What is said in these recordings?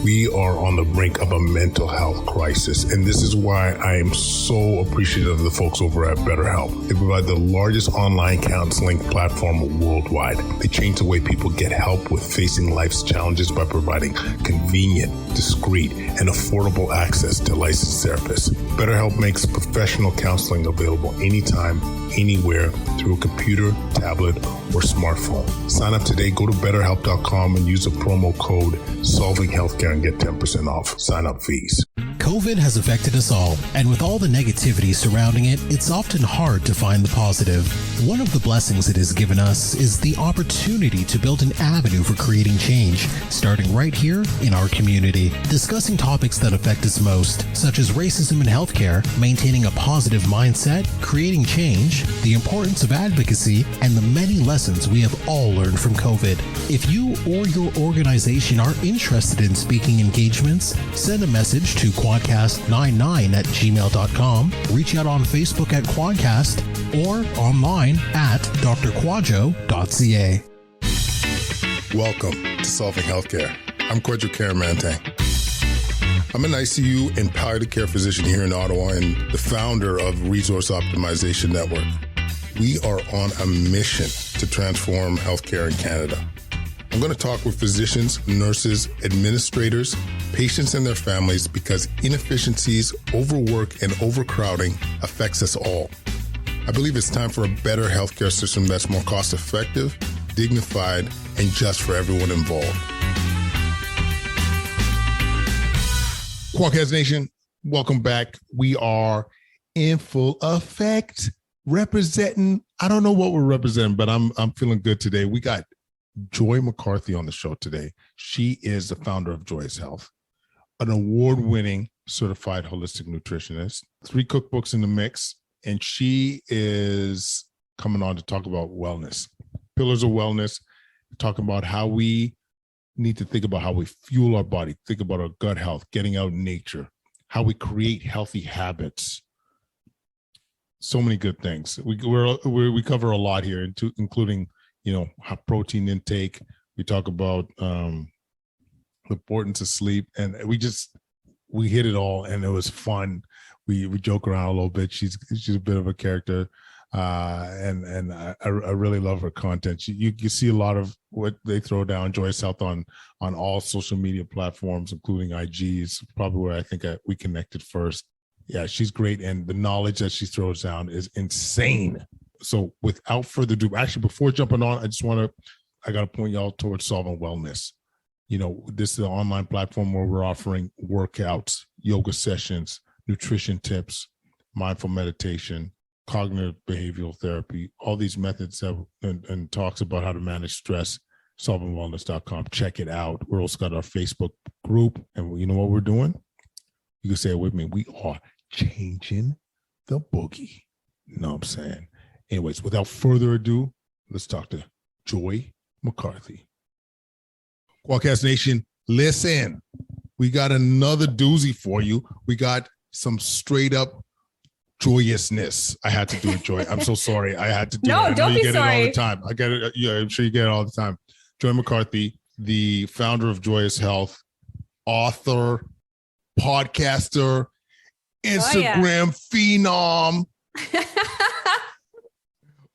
We are on the brink of a mental health crisis, and this is why I am so appreciative of the folks over at BetterHelp. They provide the largest online counseling platform worldwide. They change the way people get help with facing life's challenges by providing convenient, discreet, and affordable access to licensed therapists. BetterHelp makes professional counseling available anytime, anywhere, through a computer, tablet, or smartphone. Sign up today. Go to BetterHelp.com and use the promo code SolvingHealthcare and get 10% off sign-up fees. COVID has affected us all, and with all the negativity surrounding it, it's often hard to find the positive. One of the blessings it has given us is the opportunity to build an avenue for creating change, starting right here in our community. Discussing topics that affect us most, such as racism in healthcare, maintaining a positive mindset, creating change, the importance of advocacy, and the many lessons we have all learned from COVID. If you or your organization are interested in speaking engagements, send a message to quadcast99@gmail.com, reach out on Facebook at Quadcast, or online at drkwadwo.ca. Welcome to Solving Healthcare. I'm Kwadwo Kyeremanteng. I'm an ICU and palliative care physician here in Ottawa and the founder of Resource Optimization Network. We are on a mission to transform healthcare in Canada. I'm going to talk with physicians, nurses, administrators, patients and their families because inefficiencies, overwork, and overcrowding affects us all. I believe it's time for a better healthcare system that's more cost-effective, dignified, and just for everyone involved. Quadcast Nation, welcome back. We are in full effect representing. I don't know what we're representing, but I'm feeling good today. We got Joy McCarthy on the show today. She is the founder of Joyous Health, an award-winning certified holistic nutritionist, 3 cookbooks in the mix, and she is coming on to talk about wellness, pillars of wellness, talking about how we need to think about how we fuel our body, think about our gut health, getting out in nature, how we create healthy habits. So many good things. We cover a lot here, including how protein intake. We talk about the importance of sleep, and we hit it all, and it was fun. We joke around a little bit. She's a bit of a character, and I really love her content. You see a lot of what they throw down. Joyous Health on all social media platforms, including IG, is probably where I think we connected first. Yeah, she's great, and the knowledge that she throws down is insane. So without further ado, actually, before jumping on, I got to point y'all towards Solving Wellness. This is an online platform where we're offering workouts, yoga sessions, nutrition tips, mindful meditation, cognitive behavioral therapy, all these methods and talks about how to manage stress, solvingwellness.com. Check it out. We're also got our Facebook group, and you know what we're doing? You can say it with me. We are changing the boogie. You know what I'm saying? Anyways, without further ado, let's talk to Joy McCarthy. Quadcast Nation, listen. We got another doozy for you. We got some straight up joyousness. I had to do it, Joy. I'm so sorry. I had to do it. No, don't be sorry. It all the time. I get it. Yeah, I'm sure you get it all the time. Joy McCarthy, the founder of Joyous Health, author, podcaster, Instagram phenom.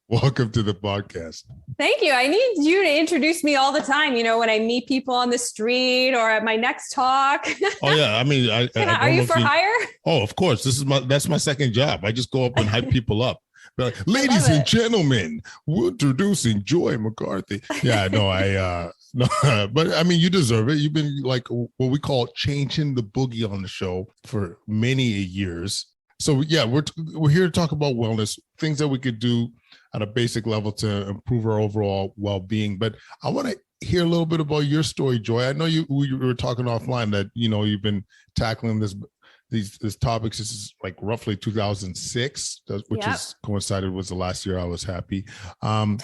Welcome to the podcast. Thank you. I need you to introduce me all the time. When I meet people on the street or at my next talk. Oh yeah, I mean, are you for hire? Oh, of course. That's my second job. I just go up and hype people up. Like, ladies and gentlemen, we're introducing Joy McCarthy. Yeah, no, no, but I mean, you deserve it. You've been like what we call changing the boogie on the show for many years. So yeah, we're here to talk about wellness, things that we could do at a basic level to improve our overall well-being. But I want to hear a little bit about your story, Joy. I know we were talking offline that you've been tackling these topics. This is like roughly 2006, which is coincided was the last year I was happy. Yeah,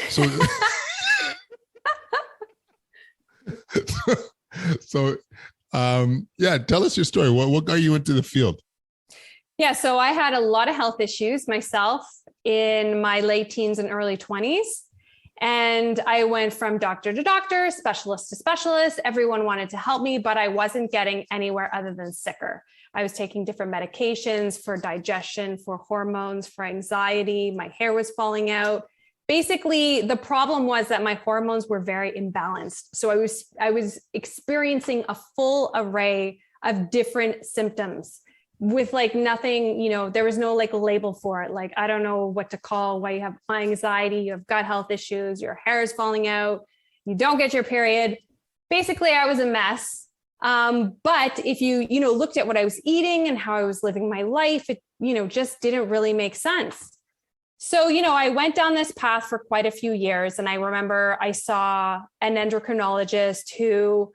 tell us your story. What got you into the field? Yeah, so I had a lot of health issues myself in my late teens and early 20s. And I went from doctor to doctor, specialist to specialist. Everyone wanted to help me, but I wasn't getting anywhere other than sicker. I was taking different medications for digestion, for hormones, for anxiety. My hair was falling out. Basically, the problem was that my hormones were very imbalanced. So I was experiencing a full array of different symptoms with like nothing, you know, there was no like label for it. Like, I don't know what to call why you have anxiety, you have gut health issues, your hair is falling out, you don't get your period. Basically, I was a mess. But if you looked at what I was eating and how I was living my life, it, just didn't really make sense. So, I went down this path for quite a few years. And I remember I saw an endocrinologist who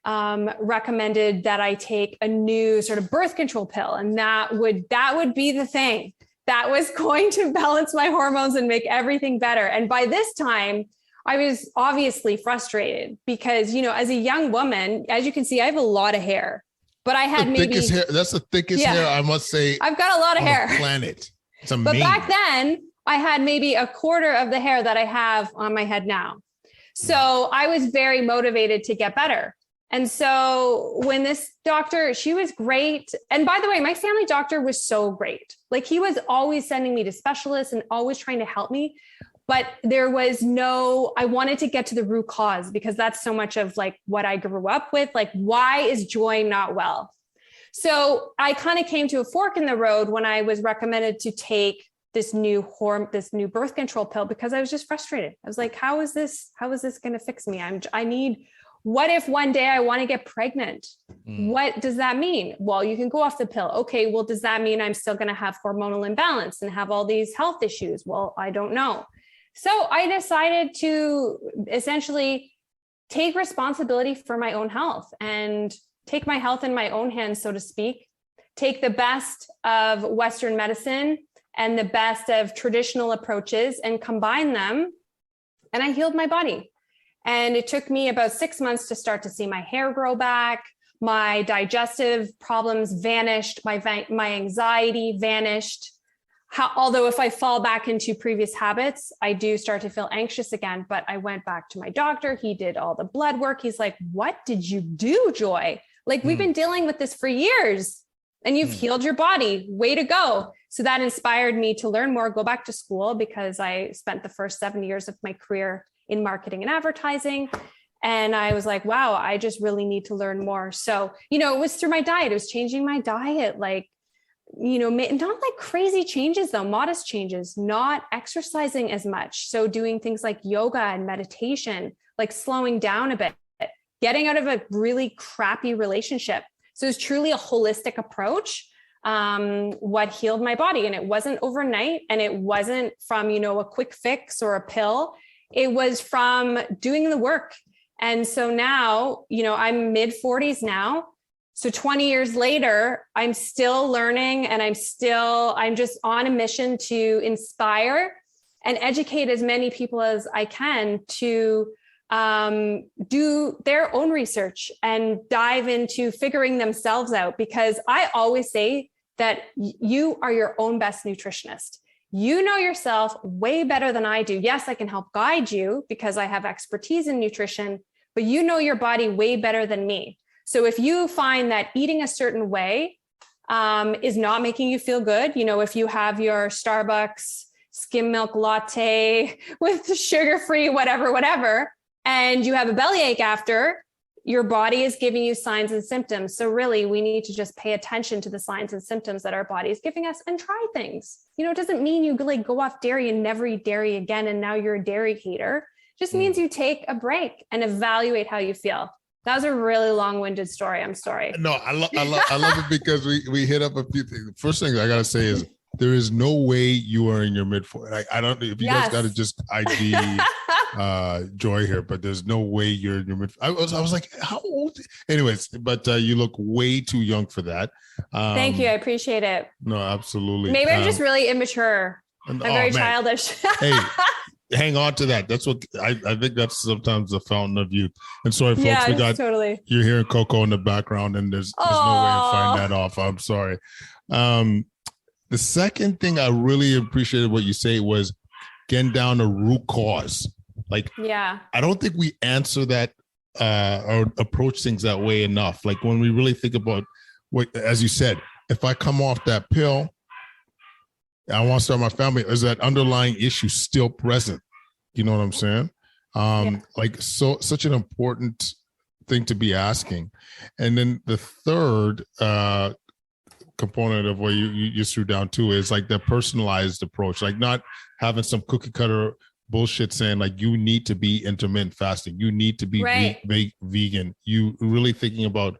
recommended that I take a new sort of birth control pill. And that would be the thing that was going to balance my hormones and make everything better. And by this time, I was obviously frustrated because, as a young woman, as you can see, I have a lot of hair, but I had maybe thickest hair. That's the thickest hair, I must say. I've got a lot of hair. Planet. It's amazing. But back then, I had maybe a quarter of the hair that I have on my head now. So I was very motivated to get better. And so when this doctor, she was great. And by the way, my family doctor was so great. Like he was always sending me to specialists and always trying to help me. But there was I wanted to get to the root cause because that's so much of like what I grew up with. Like, why is Joy not well? So I kind of came to a fork in the road when I was recommended to take this new birth control pill because I was just frustrated. I was like, how is this going to fix me? What if one day I want to get pregnant? What does that mean? Well, you can go off the pill. Okay, well, does that mean I'm still going to have hormonal imbalance and have all these health issues? Well, I don't know. So I decided to essentially take responsibility for my own health and take my health in my own hands, so to speak, take the best of Western medicine and the best of traditional approaches and combine them. And I healed my body. And it took me about 6 months to start to see my hair grow back. My digestive problems vanished. My anxiety vanished. Although if I fall back into previous habits, I do start to feel anxious again. But I went back to my doctor. He did all the blood work. He's like, what did you do, Joy? Like, we've been dealing with this for years and you've healed your body. Way to go. So that inspired me to learn more, go back to school because I spent the first 7 years of my career in marketing and advertising. And I was like, wow, I just really need to learn more. So, it was through my diet. It was changing my diet, like, not like crazy changes though, modest changes, not exercising as much. So doing things like yoga and meditation, like slowing down a bit, getting out of a really crappy relationship. So it's truly a holistic approach, what healed my body. And it wasn't overnight and it wasn't from, a quick fix or a pill. It was from doing the work. And so now, I'm mid 40s now. So 20 years later, I'm still learning and I'm just on a mission to inspire and educate as many people as I can to do their own research and dive into figuring themselves out. Because I always say that you are your own best nutritionist. You know yourself way better than I do. Yes, I can help guide you because I have expertise in nutrition, but you know your body way better than me. So if you find that eating a certain way is not making you feel good, if you have your Starbucks skim milk latte with sugar-free, whatever, and you have a bellyache after, your body is giving you signs and symptoms. So really, we need to just pay attention to the signs and symptoms that our body is giving us and try things. It doesn't mean you like go off dairy and never eat dairy again and now you're a dairy hater. It just means you take a break and evaluate how you feel. That was a really long-winded story. I'm sorry. No, I love it because we hit up a few things. The first thing I gotta say is there is no way you are in your mid-40s. I don't know if you guys gotta just ID Joy here, but there's no way you're in your mid. I was like, how old? Anyways, but you look way too young for that. Thank you. I appreciate it. No, absolutely. Maybe I'm just really immature. I'm very childish. Hey. Hang on to that. That's what I think that's sometimes the fountain of youth. And sorry, folks, you're hearing Coco in the background and there's no way to find that off. I'm sorry. The second thing I really appreciated what you say was getting down to root cause. Like, Yeah. I don't think we answer that or approach things that way enough. Like when we really think about what, as you said, if I come off that pill, I want to start my family, is that underlying issue still present? You know what I'm saying? Like, so such an important thing to be asking. And then the third component of what you threw down too is like the personalized approach, like not having some cookie cutter bullshit saying like you need to be intermittent fasting, you need to be vegan. You really thinking about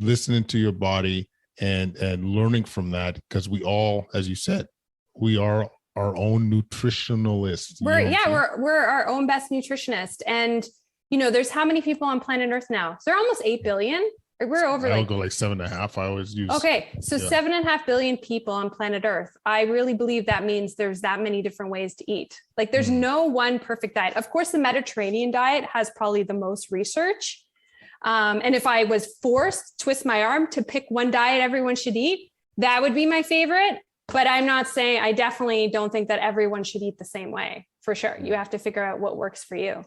listening to your body and learning from that, because we all, as you said, we are our own nutritionalists. We're our own best nutritionist. And there's how many people on planet Earth now? So they're almost 8 billion. We're over I'll go like 7.5. I always use. Okay. So 7.5 billion people on planet Earth. I really believe that means there's that many different ways to eat. Like there's no one perfect diet. Of course, the Mediterranean diet has probably the most research. And if I was forced to twist my arm to pick one diet everyone should eat, that would be my favorite. But I'm not saying, I definitely don't think that everyone should eat the same way, for sure. You have to figure out what works for you.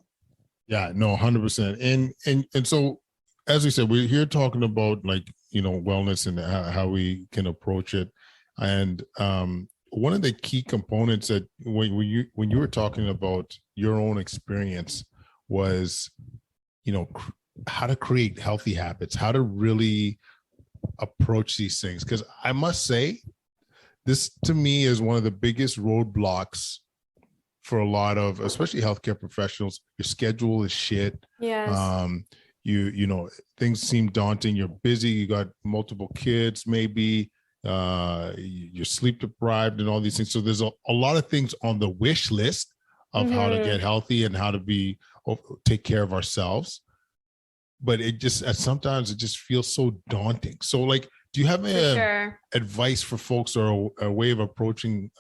Yeah, no, 100%. And so, as we said, we're here talking about like, wellness and how we can approach it. And one of the key components that when you were talking about your own experience was, how to create healthy habits, how to really approach these things. Because I must say, this to me is one of the biggest roadblocks for a lot of, especially healthcare professionals. Your schedule is shit. Yes. Things seem daunting. You're busy. You got multiple kids, maybe you're sleep deprived and all these things. So there's a lot of things on the wish list of how to get healthy and how to take care of ourselves. But sometimes it just feels so daunting. So like, do you have advice for folks or a way of approaching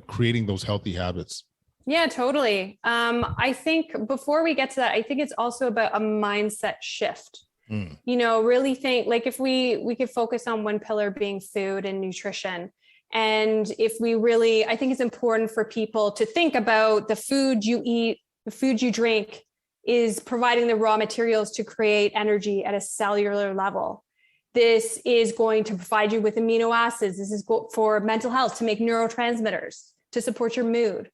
creating those healthy habits? Yeah, totally. I think before we get to that, I think it's also about a mindset shift. Really think like if we could focus on one pillar being food and nutrition. And if we really, I think it's important for people to think about the food you eat, the food you drink is providing the raw materials to create energy at a cellular level. This is going to provide you with amino acids. This is for mental health, to make neurotransmitters, to support your mood.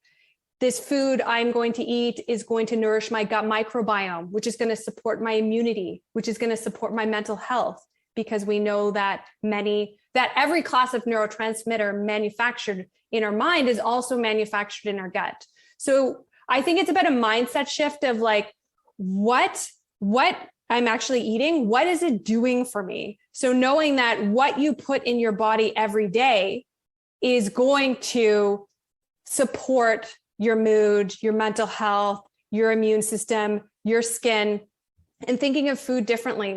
This food I'm going to eat is going to nourish my gut microbiome, which is going to support my immunity, which is going to support my mental health, because we know that every class of neurotransmitter manufactured in our mind is also manufactured in our gut. So I think it's about a mindset shift of like, what I'm actually eating, what is it doing for me? So knowing that what you put in your body every day is going to support your mood, your mental health, your immune system, your skin, and thinking of food differently.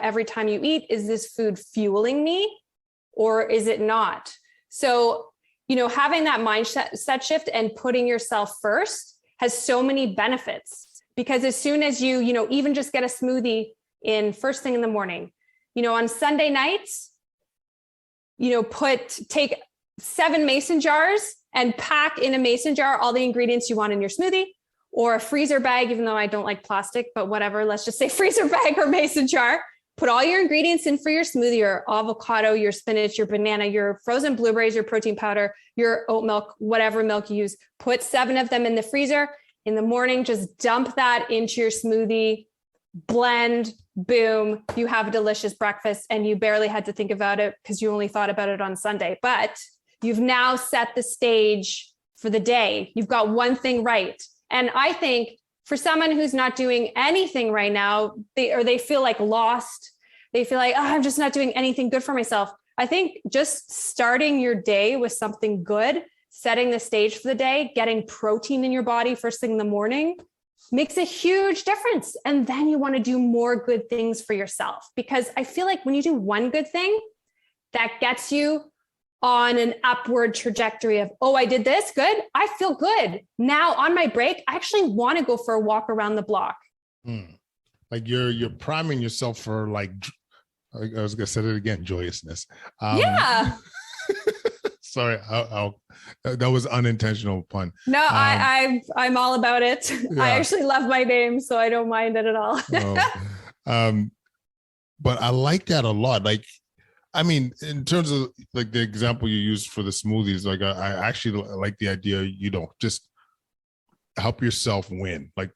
Every time you eat, is this food fueling me or is it not? So, having that mindset shift and putting yourself first has so many benefits. Because as soon as you even just get a smoothie in first thing in the morning, on Sunday nights, take 7 mason jars and pack in a mason jar all the ingredients you want in your smoothie, or a freezer bag, even though I don't like plastic, but whatever, let's just say freezer bag or mason jar. Put all your ingredients in for your smoothie, your avocado, your spinach, your banana, your frozen blueberries, your protein powder, your oat milk, whatever milk you use. Put 7 of them in the freezer. In the morning, just dump that into your smoothie, blend, boom, you have a delicious breakfast, and you barely had to think about it because you only thought about it on Sunday. But you've now set the stage for the day. You've got one thing right. And I think for someone who's not doing anything right now, they feel like lost. They feel like, I'm just not doing anything good for myself. I think just starting your day with something good, setting the stage for the day, getting protein in your body first thing in the morning makes a huge difference. And then you want to do more good things for yourself, because I feel like when you do one good thing, that gets you on an upward trajectory of, I did this, good. I feel good. Now on my break, I actually want to go for a walk around the block. Like you're priming yourself for like, I was going to say it again, joyousness. Yeah. Sorry, that was unintentional pun. No, I'm all about it. Yeah. I actually love my name, so I don't mind it at all. But I like that a lot. Like, I mean, in terms of like the example you used for the smoothies, like I actually like the idea, just help yourself win. Like,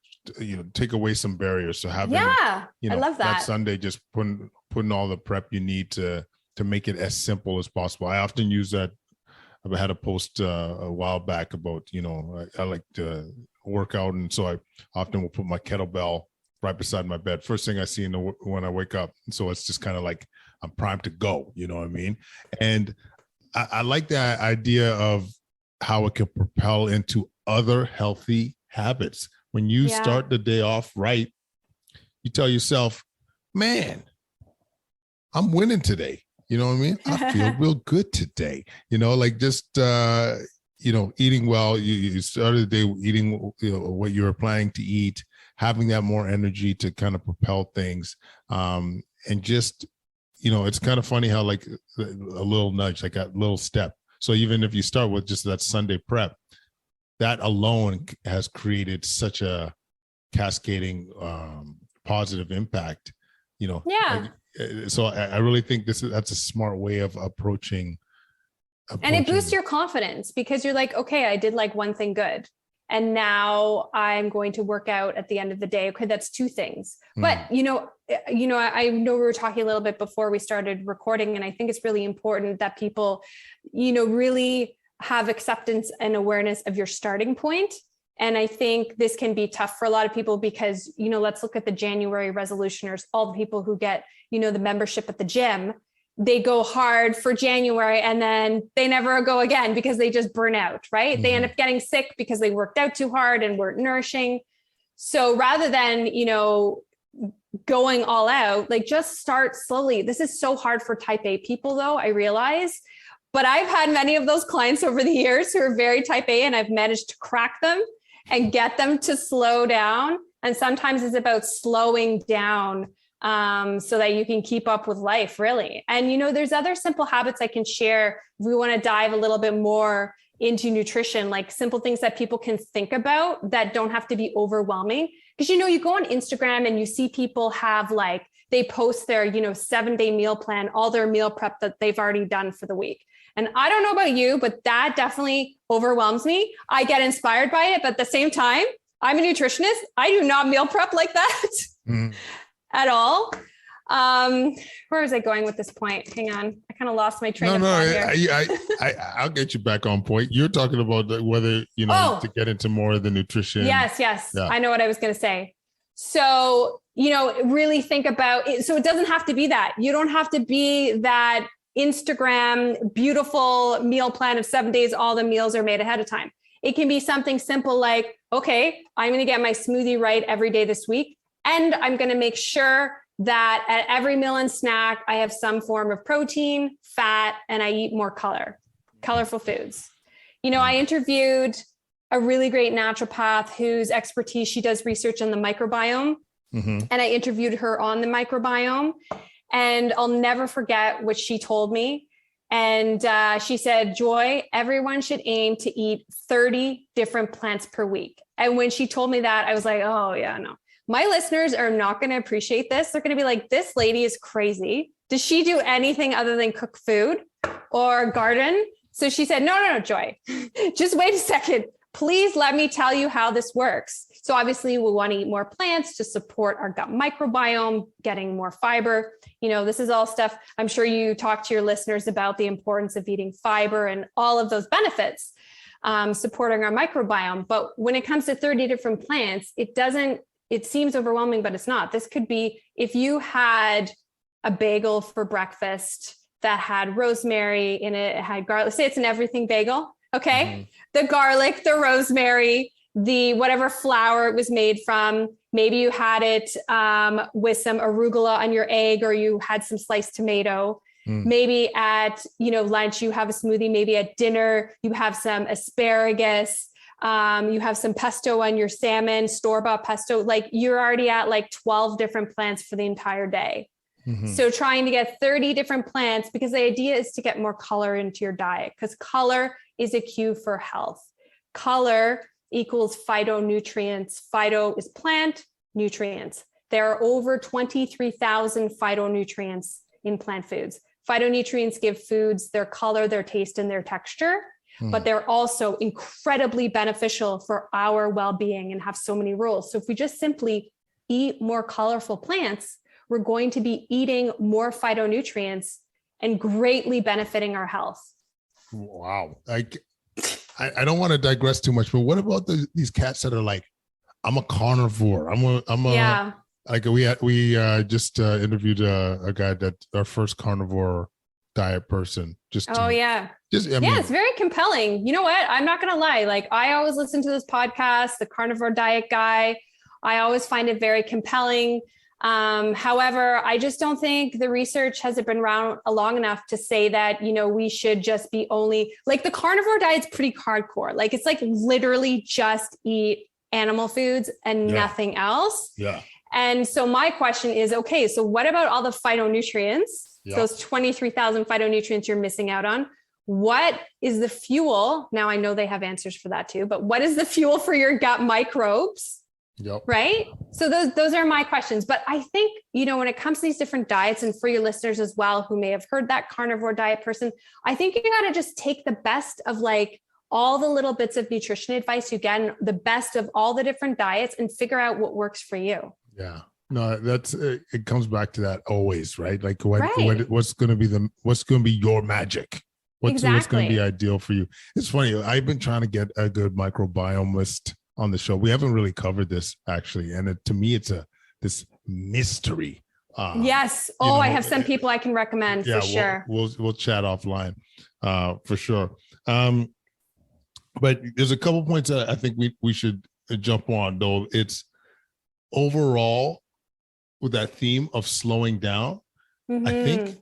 take away some barriers. So having, I love that Sunday, just putting all the prep you need to make it as simple as possible. I often use that. I had a post a while back about, I like to work out. And so I often will put my kettlebell right beside my bed. First thing I see when I wake up. And so it's just kind of like I'm primed to go, you know what I mean? And I like that idea of how it can propel into other healthy habits. When you start the day off right, you tell yourself, man, I'm winning today. You know what I mean? I feel real good today. Like just, eating well. You started the day eating what you were planning to eat, having that more energy to kind of propel things. And just, it's kind of funny how like a little nudge, like a little step. So even if you start with just that Sunday prep, that alone has created such a cascading positive impact, Yeah. So I really think that's a smart way of approaching. And it boosts your confidence because you're like, okay, I did like one thing good. And now I'm going to work out at the end of the day. Okay, that's two things. But, I know we were talking a little bit before we started recording, and I think it's really important that people, really have acceptance and awareness of your starting point. And I think this can be tough for a lot of people because, let's look at the January resolutioners, all the people who get, the membership at the gym. They go hard for January and then they never go again because they just burn out, right? Mm-hmm. They end up getting sick because they worked out too hard and weren't nourishing. So rather than, going all out, like just start slowly. This is so hard for type A people though, I realize, but I've had many of those clients over the years who are very type A and I've managed to crack them and get them to slow down. And sometimes it's about slowing down so that you can keep up with life, really. And, there's other simple habits I can share if we want to dive a little bit more into nutrition, like simple things that people can think about that don't have to be overwhelming. Because, you go on Instagram and you see people have they post their, 7-day meal plan, all their meal prep that they've already done for the week. And I don't know about you, but that definitely overwhelms me. I get inspired by it, but at the same time, I'm a nutritionist. I do not meal prep like that. Mm-hmm. At all. Where was I going with this point? Hang on. I kind of lost my train of thought here. I'll get you back on point. You're talking about whether, to get into more of the nutrition. Yes. Yeah. I know what I was going to say. So, really think about it. So it doesn't have to be that. You don't have to be that Instagram beautiful meal plan of 7 days. All the meals are made ahead of time. It can be something simple like, okay, I'm going to get my smoothie right every day this week. And I'm going to make sure that at every meal and snack, I have some form of protein, fat, and I eat more colorful foods. I interviewed a really great naturopath whose expertise, she does research on the microbiome. Mm-hmm. And I interviewed her on the microbiome. And I'll never forget what she told me. And she said, Joy, everyone should aim to eat 30 different plants per week. And when she told me that, I was like, oh, yeah, no. My listeners are not going to appreciate this. They're going to be like, this lady is crazy. Does she do anything other than cook food or garden? So she said, no, Joy, just wait a second. Please let me tell you how this works. So obviously we want to eat more plants to support our gut microbiome, getting more fiber. This is all stuff I'm sure you talk to your listeners about the importance of eating fiber and all of those benefits, supporting our microbiome. But when it comes to 30 different plants, it seems overwhelming, but it's not. This could be if you had a bagel for breakfast that had rosemary in it, it had garlic. Say it's an everything bagel. Okay. Mm-hmm. The garlic, the rosemary, the whatever flour it was made from. Maybe you had it with some arugula on your egg, or you had some sliced tomato. Maybe at, lunch, you have a smoothie. Maybe at dinner, you have some asparagus. You have some pesto on your salmon, store-bought pesto. Like you're already at 12 different plants for the entire day. So trying to get 30 different plants, because the idea is to get more color into your diet, because color is a cue for health. Color equals phytonutrients. Phyto is plant, nutrients. There are over 23,000 phytonutrients in plant foods. Phytonutrients give foods their color, their taste, and their texture, but they're also incredibly beneficial for our well-being and have so many roles. So if we just simply eat more colorful plants, we're going to be eating more phytonutrients and greatly benefiting our health. Wow. I don't want to digress too much, but what about these cats that are like, I'm a carnivore. Like we just interviewed a guy that our first carnivore diet person. It's very compelling. You know what? I'm not going to lie. Like, I always listen to this podcast, the carnivore diet guy. I always find it very compelling. However, I just don't think the research has been around long enough to say that, we should just be only like the carnivore diet's pretty hardcore. Like, it's like literally just eat animal foods and nothing else. Yeah. And so my question is, okay, so what about all the phytonutrients? Yeah. Those 23,000 phytonutrients you're missing out on. What is the fuel? Now I know they have answers for that too, but what is the fuel for your gut microbes? Yep. Right. So those are my questions. But I think, when it comes to these different diets, and for your listeners as well, who may have heard that carnivore diet person, I think you got to just take the best of like all the little bits of nutrition advice you get, and the best of all the different diets, and figure out what works for you. Yeah. No, it comes back to that always, right? Like what's going to be your magic? What's going to be ideal for you? It's funny. I've been trying to get a good microbiomist on the show. We haven't really covered this actually. And to me, it's this mystery. Yes. I have some people I can recommend for sure. We'll chat offline for sure. But there's a couple points that I think we should jump on, though. It's overall with that theme of slowing down. I think,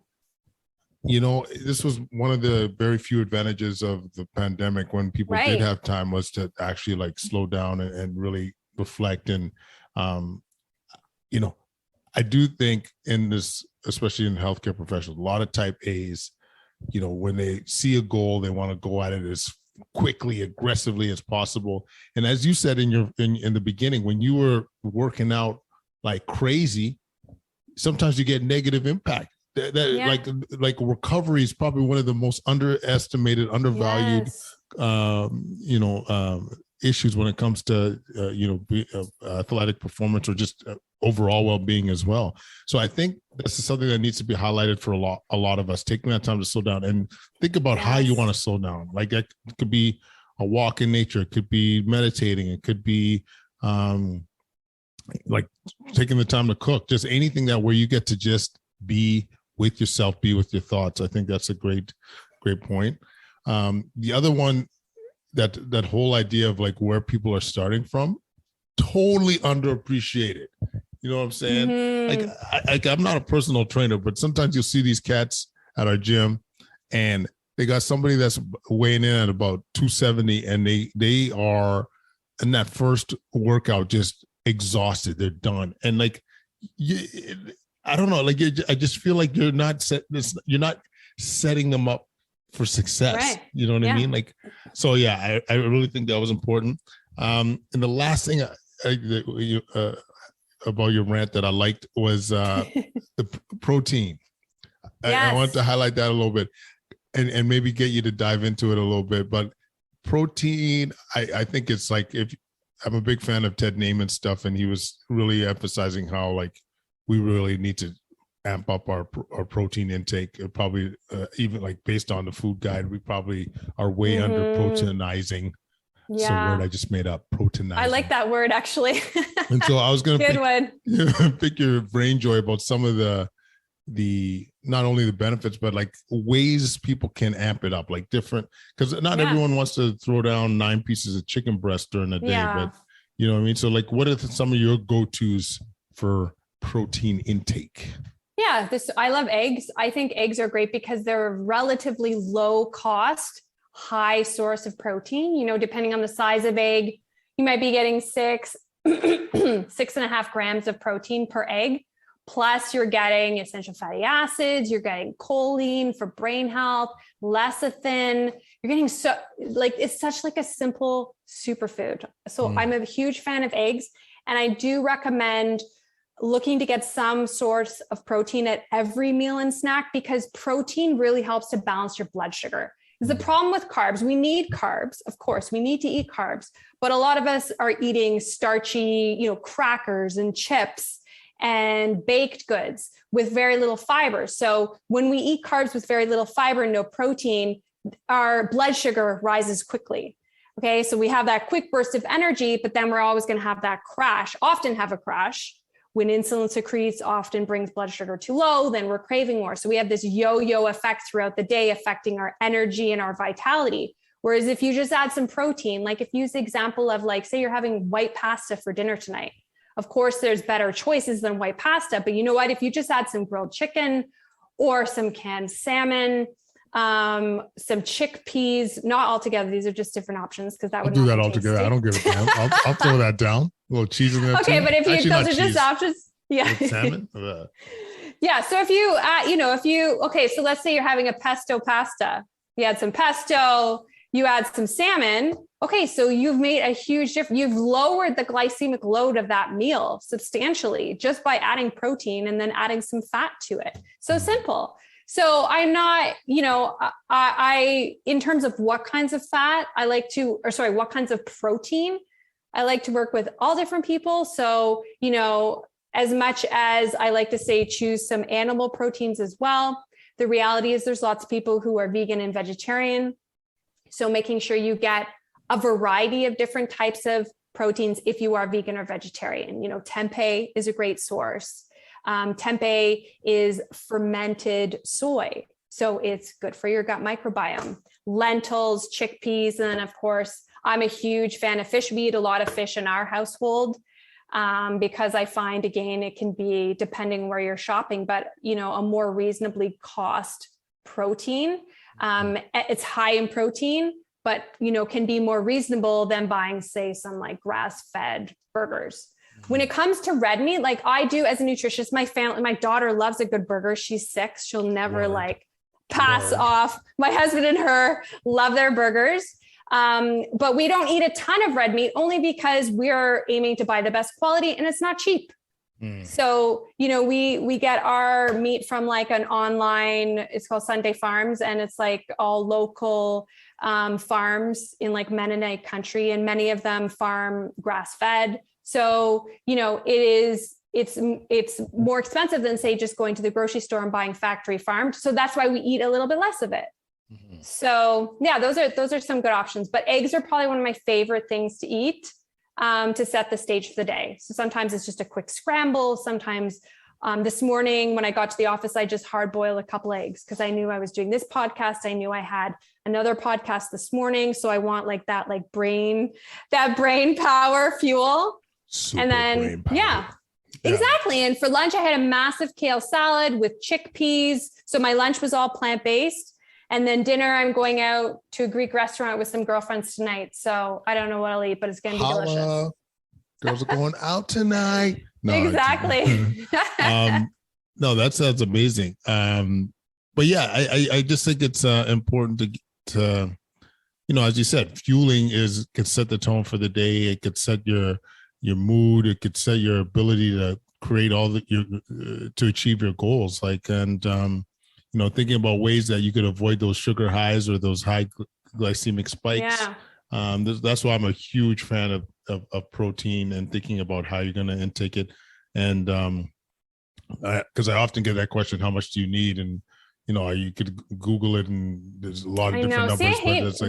this was one of the very few advantages of the pandemic when people did have time, was to actually like slow down and really reflect. And, I do think in this, especially in healthcare professionals, a lot of type A's, when they see a goal, they want to go at it as quickly, aggressively as possible. And as you said in the beginning, when you were working out like crazy, sometimes you get negative impact. Like recovery is probably one of the most underestimated, undervalued, issues when it comes to athletic performance or just overall well-being as well. So I think this is something that needs to be highlighted for a lot of us, taking that time to slow down and think about how you want to slow down. Like, that could be a walk in nature, it could be meditating, it could be like taking the time to cook, just anything where you get to just be with yourself, be with your thoughts. I think that's a great point. The other one, that whole idea of like where people are starting from, totally underappreciated. You know what I'm saying? Like I'm not a personal trainer, but sometimes you'll see these cats at our gym and they got somebody that's weighing in at about 270, and they are in that first workout just exhausted. They're done. And like, I don't know, like I just feel like you're not setting them up for success. Right. You know what I mean? Like, so I really think that was important. And the last thing about your rant that I liked was the protein. Yes. I want to highlight that a little bit and maybe get you to dive into it a little bit. But protein, I think it's like, if I'm a big fan of Ted Naiman's stuff, and he was really emphasizing how like we really need to amp up our protein intake. Probably even like based on the food guide, we probably are way under proteinizing. It's a word I just made up, proteinizing. I like that word actually. And so I was going to pick your brain, Joy, about some of the not only the benefits, but like ways people can amp it up, like different, because not everyone wants to throw down 9 pieces of chicken breast during the day, but you know what I mean? So like, what are some of your go-tos for protein intake? Yeah, I love eggs. I think eggs are great because they're a relatively low cost, high source of protein. You know, depending on the size of egg, you might be getting 6.5 grams of protein per egg. Plus you're getting essential fatty acids, you're getting choline for brain health, lecithin. You're getting it's such like a simple superfood. So I'm a huge fan of eggs, and I do recommend looking to get some source of protein at every meal and snack, because protein really helps to balance your blood sugar. Because the problem with carbs, we need carbs, of course, we need to eat carbs, but a lot of us are eating starchy, crackers and chips and baked goods with very little fiber. So when we eat carbs with very little fiber and no protein, our blood sugar rises quickly. Okay, so we have that quick burst of energy, but then we're always going to have that crash, often have a crash. When insulin secretes often brings blood sugar too low, then we're craving more. So we have this yo-yo effect throughout the day, affecting our energy and our vitality. Whereas if you just add some protein, like if you use the example of say you're having white pasta for dinner tonight, of course, there's better choices than white pasta, but you know what? If you just add some grilled chicken or some canned salmon, some chickpeas, not all together. These are just different options, because that would do that all together. I don't give a damn. I'll throw that down. A little cheese in there. Okay, too. but if Actually, those are just options, yeah. Salmon. Yeah. So if you, so let's say you're having a pesto pasta. You add some pesto. You add some salmon. Okay, so you've made a huge difference. You've lowered the glycemic load of that meal substantially just by adding protein and then adding some fat to it. So simple. So I'm not, I in terms of what kinds of fat what kinds of protein, I like to work with all different people. So, as much as I like to say, choose some animal proteins as well. The reality is there's lots of people who are vegan and vegetarian. So making sure you get a variety of different types of proteins if you are vegan or vegetarian. Tempeh is a great source. Tempeh is fermented soy, so it's good for your gut microbiome. Lentils, chickpeas, and then of course, I'm a huge fan of fish. We eat a lot of fish in our household because I find, again, it can be, depending where you're shopping, but a more reasonably cost protein. It's high in protein, but can be more reasonable than buying, say, some grass-fed burgers. When it comes to red meat, like I do as a nutritionist, my daughter loves a good burger. She's 6. She'll never pass off. My husband and her love their burgers. But we don't eat a ton of red meat, only because we're aiming to buy the best quality and it's not cheap. So, we get our meat from an online, it's called Sunday Farms, and it's all local farms in Mennonite country, and many of them farm grass fed. So, it's more expensive than, say, just going to the grocery store and buying factory farmed. So that's why we eat a little bit less of it. So yeah, those are some good options, but eggs are probably one of my favorite things to eat to set the stage for the day. So sometimes it's just a quick scramble. Sometimes this morning when I got to the office, I just hard boiled a couple eggs because I knew I was doing this podcast. I knew I had another podcast this morning. So I want that brain power fuel. Super and then, yeah, exactly. And for lunch, I had a massive kale salad with chickpeas. So my lunch was all plant-based. And then dinner, I'm going out to a Greek restaurant with some girlfriends tonight. So I don't know what I'll eat, but it's going to be delicious. Girls are going out tonight. No, exactly. No, that sounds amazing. But yeah, I just think it's important to, as you said, fueling can set the tone for the day. It could set your mood. It could set your ability to create to achieve your goals. Thinking about ways that you could avoid those sugar highs or those high glycemic spikes. Yeah. That's why I'm a huge fan of protein and thinking about how you're going to intake it. And because I often get that question, how much do you need? And, you could Google it and there's a lot of different numbers.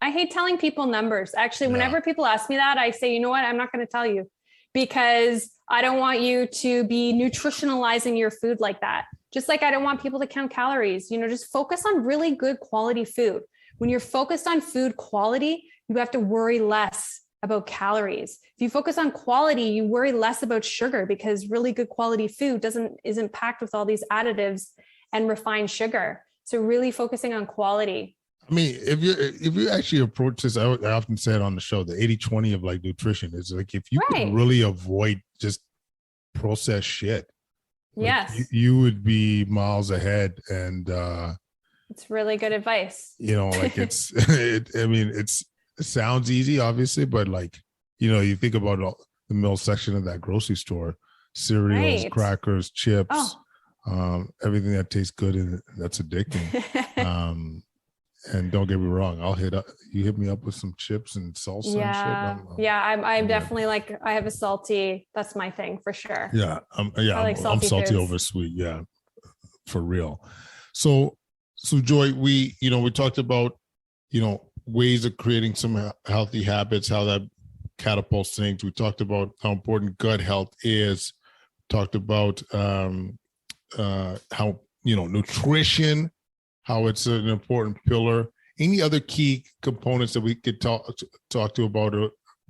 I hate telling people numbers. Actually, whenever people ask me that, I say, you know what, I'm not going to tell you because I don't want you to be nutritionalizing your food like that. Just like I don't want people to count calories, just focus on really good quality food. When you're focused on food quality, you have to worry less about calories. If you focus on quality, you worry less about sugar because really good quality food isn't packed with all these additives and refined sugar. So really focusing on quality. I mean, if you actually approach this, I often say it on the show, the 80-20 of nutrition is if you can really avoid just processed shit. Yes. You would be miles ahead. And, it's really good advice. Like it sounds easy, obviously, but like, you think about the meal section of that grocery store, cereals, Right. crackers, chips, everything that tastes good and that's addicting. And don't get me wrong, you hit me up with some chips and salsa and shit. I'm definitely like, I have a salty, that's my thing for sure. I'm like I'm salty foods. over sweet. Yeah, for real. So Joy, we talked about, ways of creating some healthy habits, how that catapults things. We talked about how important gut health is. Talked about how, nutrition, how it's an important pillar. Any other key components that we could talk to about,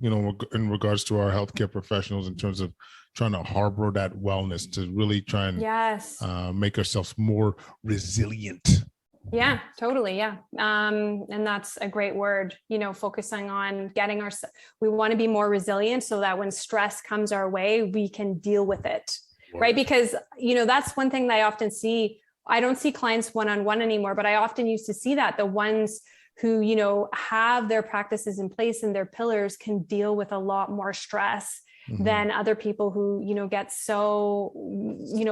in regards to our healthcare professionals in terms of trying to harbor that wellness to really try and make ourselves more resilient? Yeah, totally. Yeah. And that's a great word, focusing on getting we want to be more resilient so that when stress comes our way, we can deal with it. Right. Because, that's one thing that I often see. I don't see clients one-on-one anymore, but I often used to see that the ones who, have their practices in place and their pillars can deal with a lot more stress than other people who, get so,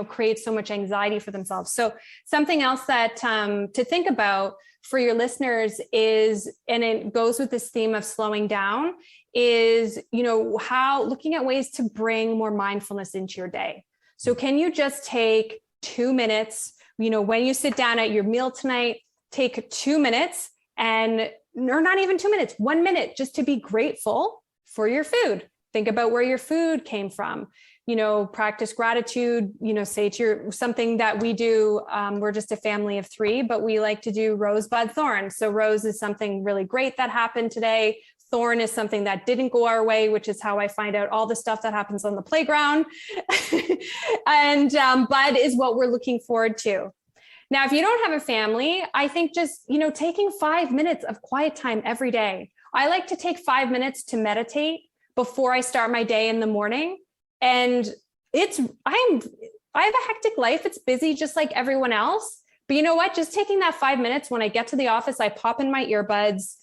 create so much anxiety for themselves. So something else that to think about for your listeners is, and it goes with this theme of slowing down, is, how looking at ways to bring more mindfulness into your day. So can you just take 2 minutes, when you sit down at your meal tonight, take 2 minutes or not even 2 minutes, 1 minute, just to be grateful for your food. Think about where your food came from, practice gratitude, say to something that we do. We're just a family of 3, but we like to do rosebud thorn. So rose is something really great that happened today. Thorn is something that didn't go our way, which is how I find out all the stuff that happens on the playground. And bud is what we're looking forward to. Now, if you don't have a family, I think just, taking 5 minutes of quiet time every day. I like to take 5 minutes to meditate before I start my day in the morning. And I have a hectic life. It's busy just like everyone else. But you know what? Just taking that 5 minutes when I get to the office, I pop in my earbuds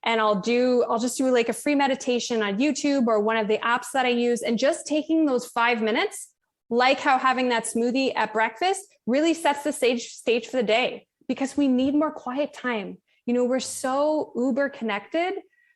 and I'll just do like a free meditation on YouTube or one of the apps that I use. And just taking those 5 minutes, like how having that smoothie at breakfast really sets the stage for the day, because we need more quiet time. We're so uber connected.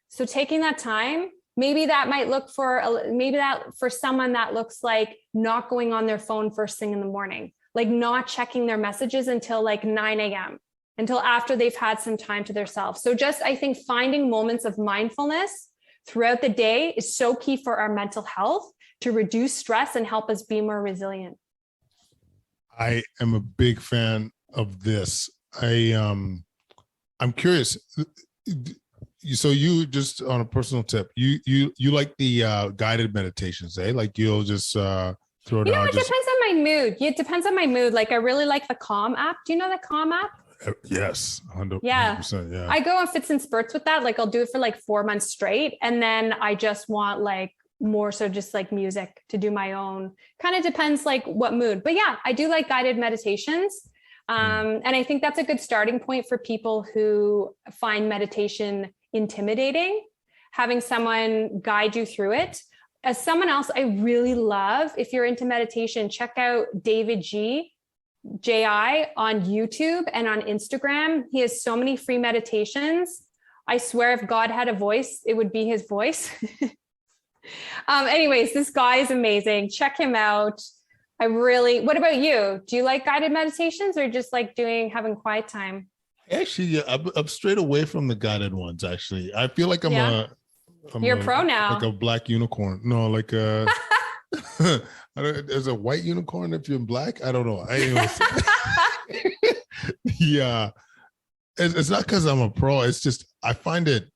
So taking that time, maybe that for someone that looks like not going on their phone first thing in the morning, like not checking their messages until like 9 a.m., until after they've had some time to themselves. So just, I think finding moments of mindfulness throughout the day is so key for our mental health to reduce stress and help us be more resilient. I am a big fan of this. I'm curious. So you, just on a personal tip, you like the guided meditations, eh? Like you'll just throw it out. It depends on my mood. It depends on my mood. Like I really like the Calm app. Do you know the Calm app? Yes, 100%. Yeah. I go on fits and spurts with that. Like I'll do it for like 4 months straight. And then I just want like more so just like music to do my own. Kind of depends like what mood. But yeah, I do like guided meditations. And I think that's a good starting point for people who find meditation intimidating, having someone guide you through it. As someone else I really love, if you're into meditation, check out David J.I. on YouTube and on Instagram. He has so many free meditations. I swear if God had a voice, it would be his voice. Anyways, this guy is amazing. Check him out. What about you? Do you like guided meditations or just like having quiet time? Actually, I'm straight away from the guided ones. Actually, I feel like You're a pro now. Like a black unicorn. No, like there's a white unicorn if you're black. I don't know. Yeah, it's not because I'm a pro. It's just I find it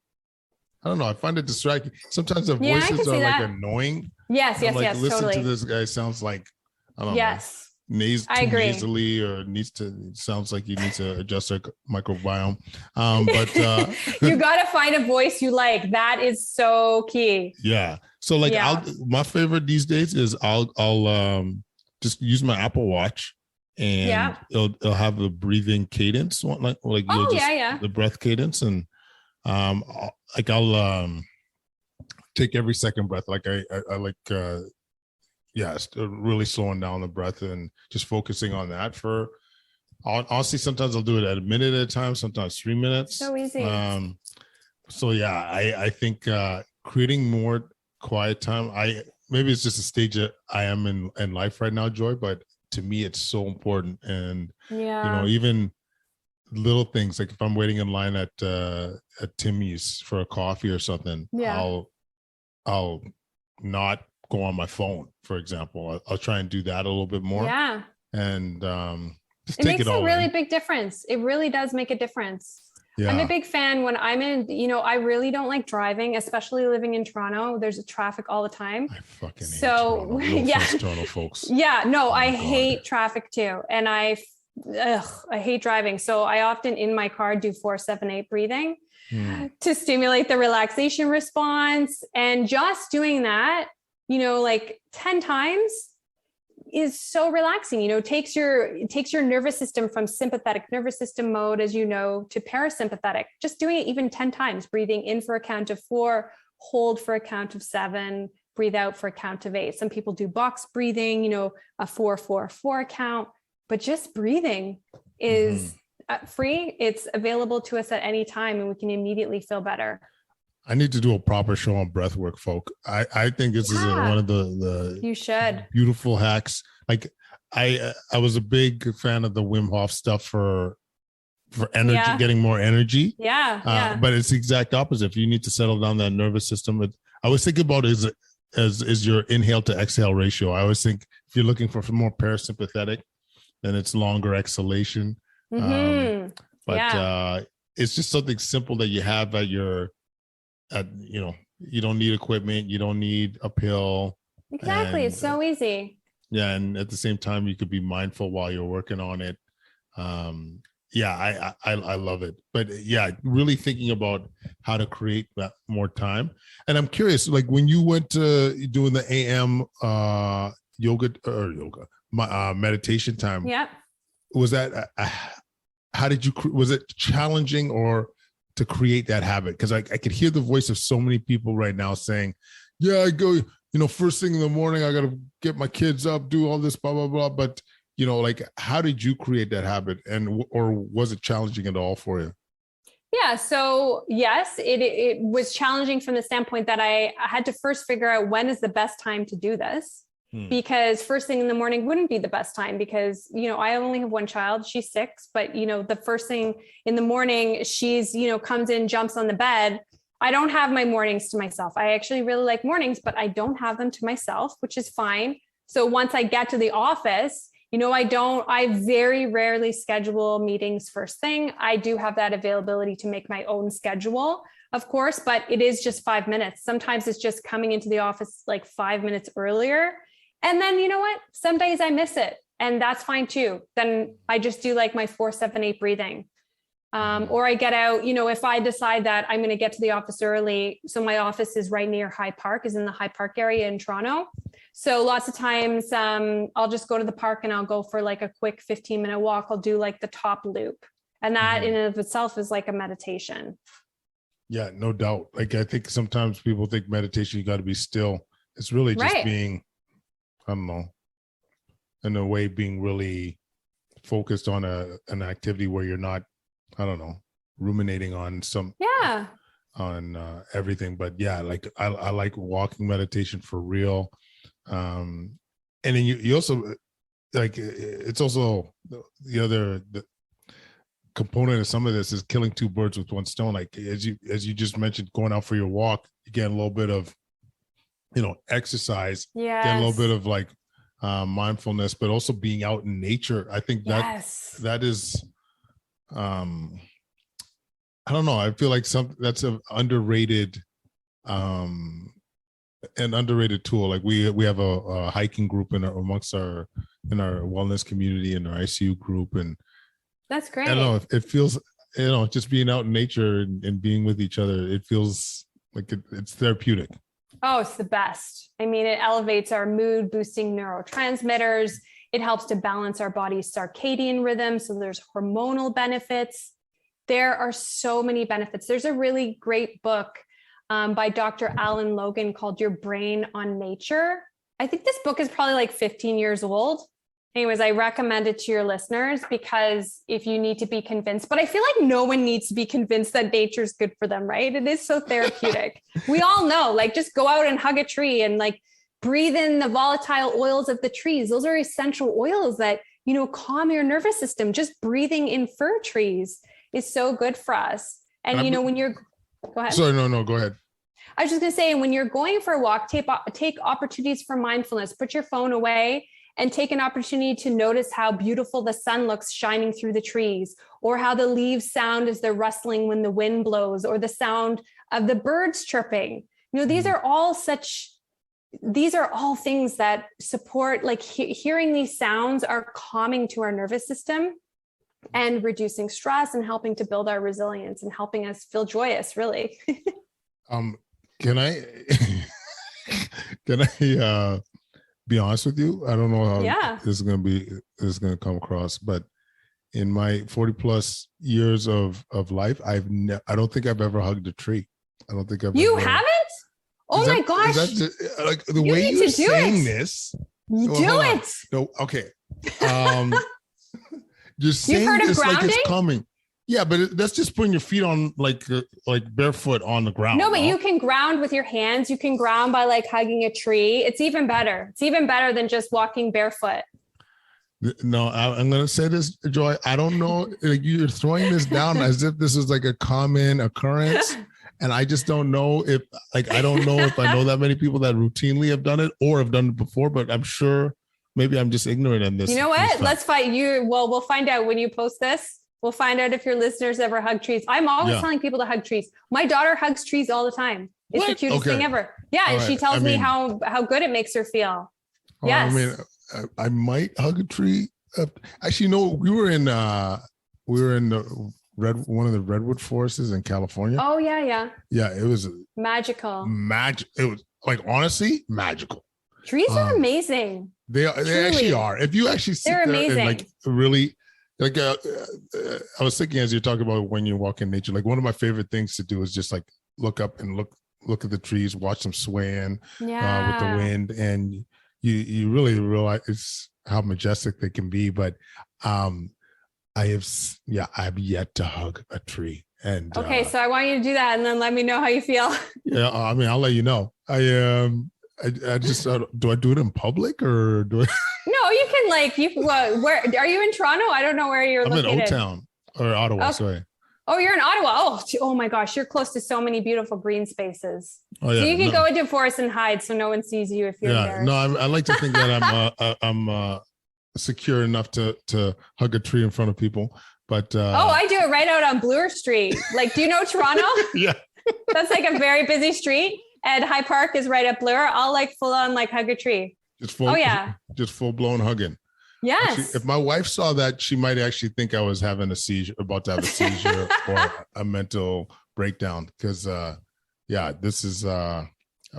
distracting. Sometimes the voices are like annoying. Yes, listen totally. to this guy, sounds like I don't know. Yes. I agree. Nasally, or sounds like he needs to adjust their microbiome. But you got to find a voice you like. That is so key. Yeah. So like, my favorite these days is I'll just use my Apple Watch, and it'll have the breathing cadence, the breath cadence, and I'll take every second breath. Like I like really slowing down the breath and just focusing on that for honestly, sometimes I'll do it at a minute at a time, sometimes 3 minutes. So easy. I think creating more quiet time, maybe it's just a stage that I am in life right now, Joy, but to me it's so important. And even little things, like if I'm waiting in line at Timmy's for a coffee or something, I'll not go on my phone, for example. I'll try and do that a little bit more. Yeah. And just it take makes it all a really in. big difference. It really does make a difference. Yeah. I'm a big fan when I'm in, I really don't like driving, especially living in Toronto. There's traffic all the time. I fucking hate Toronto. Toronto folks. Yeah, no, I hate traffic too. And I hate driving. So I often in my car do 4-7-8 breathing to stimulate the relaxation response. And just doing that, like 10 times is so relaxing. Takes your nervous system from sympathetic nervous system mode, as to parasympathetic. Just doing it even 10 times, breathing in for a count of 4, hold for a count of 7, breathe out for a count of 8. Some people do box breathing, a 4-4-4 count, but just breathing is free. It's available to us at any time, and we can immediately feel better. I need to do a proper show on breath work, folk. I think this is one of the you should beautiful hacks. Like I was a big fan of the Wim Hof stuff for energy, getting more energy. But it's the exact opposite. If you need to settle down that nervous system, I was thinking about it as your inhale to exhale ratio. I always think if you're looking for more parasympathetic, then it's longer exhalation. It's just something simple that you have at your you don't need equipment, you don't need a pill. Exactly. It's so easy. Yeah. And at the same time, you could be mindful while you're working on it. I love it. But really thinking about how to create that more time. And I'm curious, like when you went to doing the AM meditation time, was that was it challenging or to create that habit? Because I could hear the voice of so many people right now saying, I go, first thing in the morning, I got to get my kids up, do all this, blah, blah, blah. But, how did you create that habit, or was it challenging at all for you? Yeah. So yes, it was challenging from the standpoint that I had to first figure out when is the best time to do this. Because first thing in the morning wouldn't be the best time because, I only have one child, she's 6, but the first thing in the morning, she's, comes in, jumps on the bed. I don't have my mornings to myself. I actually really like mornings, but I don't have them to myself, which is fine. So once I get to the office, I very rarely schedule meetings first thing. I do have that availability to make my own schedule, of course, but it is just 5 minutes. Sometimes it's just coming into the office like 5 minutes earlier. And then, you know what? Some days I miss it, and that's fine too. Then I just do like my 4-7-8 breathing. Or I get out, if I decide that I'm going to get to the office early. So my office is right near High Park, is in the High Park area in Toronto. So lots of times I'll just go to the park and I'll go for like a quick 15-minute walk. I'll do like the top loop. And that in and of itself is like a meditation. Yeah, no doubt. Like I think sometimes people think meditation, you got to be still. It's really just being, I don't know, in a way, being really focused on an activity where you're not, I don't know, ruminating on everything. But like I like walking meditation for real. And then you also like, it's also the other component of some of this is killing 2 birds with 1 stone. Like as you just mentioned, going out for your walk, you get a little bit of, exercise, get a little bit of like mindfulness, but also being out in nature. I think that is, I don't know. I feel like that's an underrated tool. Like we have a hiking group amongst our wellness community and our ICU group, and that's great. I don't know. It feels, just being out in nature and being with each other. It feels like it's therapeutic. Oh, it's the best. I mean, it elevates our mood, boosting neurotransmitters. It helps to balance our body's circadian rhythm. So there's hormonal benefits. There are so many benefits. There's a really great book by Dr. Alan Logan called Your Brain on Nature. I think this book is probably like 15 years old. Anyways, I recommend it to your listeners because if you need to be convinced, but I feel like no one needs to be convinced that nature is good for them, right? It is so therapeutic. We all know, like, just go out and hug a tree and like breathe in the volatile oils of the trees. Those are essential oils that, you know, calm your nervous system. Just breathing in fir trees is so good for us. And, you know, when you're, go ahead. Sorry, no, go ahead. I was just going to say, when you're going for a walk, take opportunities for mindfulness, put your phone away and take an opportunity to notice how beautiful the sun looks shining through the trees, or how the leaves sound as they're rustling when the wind blows, or the sound of the birds chirping. You know, these are all things that support, like hearing these sounds are calming to our nervous system and reducing stress and helping to build our resilience and helping us feel joyous, really. Can I be honest with you? I don't know how this is going to come across, but in my 40 plus years of life, I don't think I've ever hugged a tree. I don't think You haven't? Oh my gosh. Like the way you're saying this. Do it. No, okay. You're saying this like it's coming. Yeah, but that's just putting your feet on like barefoot on the ground. No, but you can ground with your hands. You can ground by like hugging a tree. It's even better. It's even better than just walking barefoot. No, I'm going to say this, Joy. I don't know. Like, you're throwing this down as if this is like a common occurrence. And I just don't know if I don't know if I know that many people that routinely have done it or have done it before, but I'm sure maybe I'm just ignorant in this. You know what? Let's fight you. Well, we'll find out when you post this. We'll find out if your listeners ever hug trees. I'm always telling people to hug trees. My daughter hugs trees all the time. It's the cutest thing ever. Yeah. And she tells me how good it makes her feel. Yes. I mean, I might hug a tree. Actually, no, we were in the one of the redwood forests in California. Oh yeah. Yeah. It was magical. It was like, honestly, magical. Trees are amazing. They actually are. If you actually sit there amazing. And like really, like I was thinking as you're talking about when you walk in nature, like one of my favorite things to do is just like look up and look at the trees, watch them swaying with the wind, and you really realize how majestic they can be. But I've yet to hug a tree. And okay, so I want you to do that, and then let me know how you feel. Yeah, I mean, I'll let you know. I just do I do it in public or do I? No, you can where are you in Toronto? I don't know where you're located. I'm in O-Town or Ottawa. Oh. Sorry. Oh, you're in Ottawa. Oh my gosh, you're close to so many beautiful green spaces. Oh, yeah, so you can go into forest and hide, so no one sees you if you're there. No, I like to think that I'm secure enough to hug a tree in front of people. But I do it right out on Bloor Street. Like, do you know Toronto? Yeah, that's like a very busy street, and High Park is right up Bloor. I'll like full on like hug a tree. Just full blown hugging. Yes. Actually, if my wife saw that, she might actually think I was having about to have a seizure or a mental breakdown. Because, this is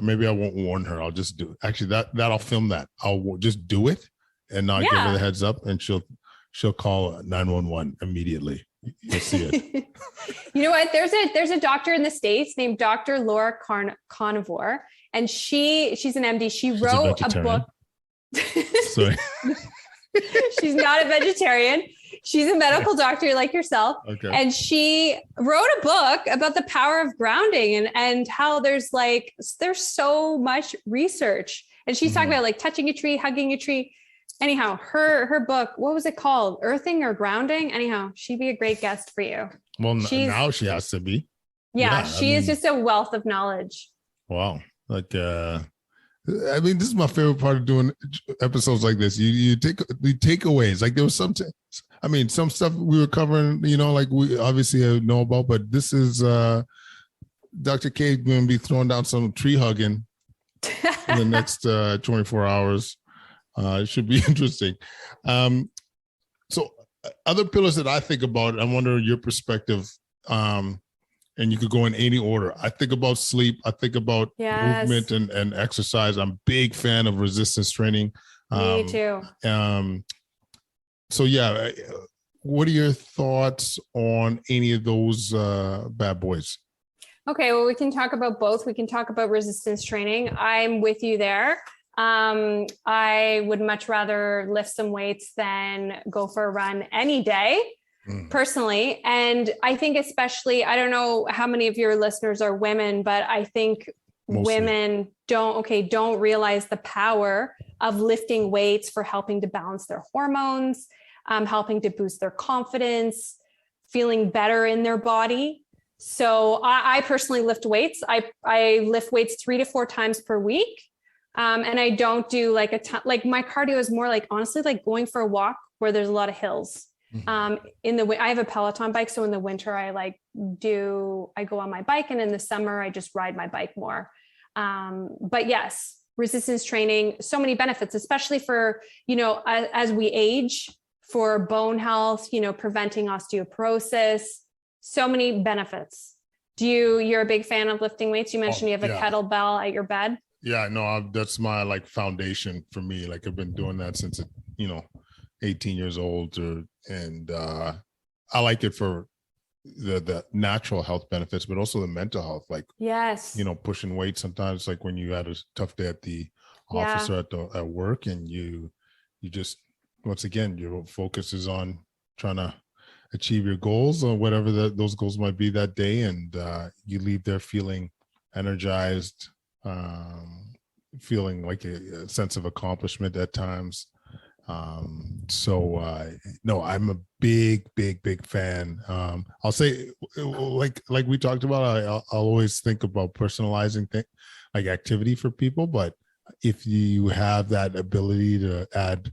maybe I won't warn her. I'll just do it. Actually, that I'll film that. I'll just do it and not give her the heads up, and she'll call 911 immediately. You'll see it. You know what? There's a doctor in the States named Dr. Laura Carnivore, and she's an MD. She's wrote a book. Sorry. She's not a vegetarian. She's a medical doctor like yourself. Okay. And she wrote a book about the power of grounding and how there's so much research. And she's talking about like touching a tree, hugging a tree. Anyhow, her book, what was it called? Earthing or Grounding? Anyhow, she'd be a great guest for you. Well, now she has to be. Yeah, she is just a wealth of knowledge. Wow. Like, I mean, this is my favorite part of doing episodes like this. You take the takeaways. Like, there was some stuff we were covering, like we obviously know about, but this is Dr. K going to be throwing down some tree hugging in the next 24 hours. It should be interesting. So other pillars that I think about, I wonder your perspective. and you could go in any order. I think about sleep. I think about movement and exercise. I'm a big fan of resistance training. Me too. So yeah, what are your thoughts on any of those bad boys? Okay, well, we can talk about both. We can talk about resistance training. I'm with you there. I would much rather lift some weights than go for a run any day, personally. And I think especially, I don't know how many of your listeners are women, but I think mostly women don't realize the power of lifting weights for helping to balance their hormones, helping to boost their confidence, feeling better in their body. So I personally lift weights. I lift weights 3 to 4 times per week. And I don't do like a ton, like my cardio is more like, honestly, like going for a walk where there's a lot of hills. I have a Peloton bike. So in the winter, I go on my bike, and in the summer, I just ride my bike more. But yes, resistance training, so many benefits, especially for, as we age, for bone health, preventing osteoporosis, so many benefits. You're a big fan of lifting weights? You mentioned you have a kettlebell at your bed. Yeah, no, that's my foundation for me. Like I've been doing that since 18 years old, and I like it for the natural health benefits, but also the mental health. Like, yes, pushing weight sometimes, like when you had a tough day at the office or at work, and you just, once again, your focus is on trying to achieve your goals or whatever those goals might be that day, and you leave there feeling energized, feeling like a sense of accomplishment at times. No, I'm a big fan. I'll say, like we talked about, I'll always think about personalizing like activity for people, but if you have that ability to add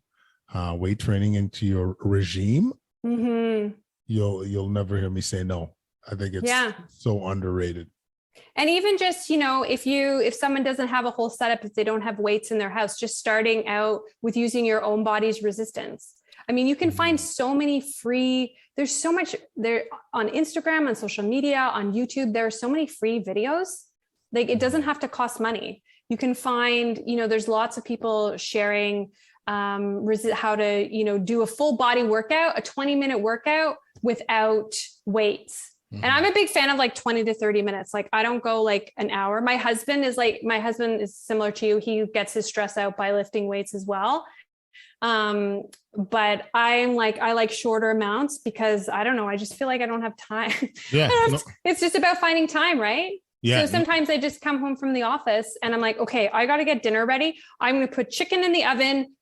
weight training into your regime, you'll never hear me say no. I think it's so underrated. And even just, if someone doesn't have a whole setup, if they don't have weights in their house, just starting out with using your own body's resistance. I mean, you can find so many there's so much there on Instagram, on social media, on YouTube. There are so many free videos. Like, it doesn't have to cost money. You can find, there's lots of people sharing how to, do a full body workout, a 20-minute workout without weights. And I'm a big fan of 20 to 30 minutes. Like, I don't go an hour. My husband is similar to you. He gets his stress out by lifting weights as well. But I like shorter amounts because I don't know. I just feel like I don't have time. Yeah. It's just about finding time, right? Yeah. So sometimes I just come home from the office and I'm like, okay, I got to get dinner ready. I'm going to put chicken in the oven,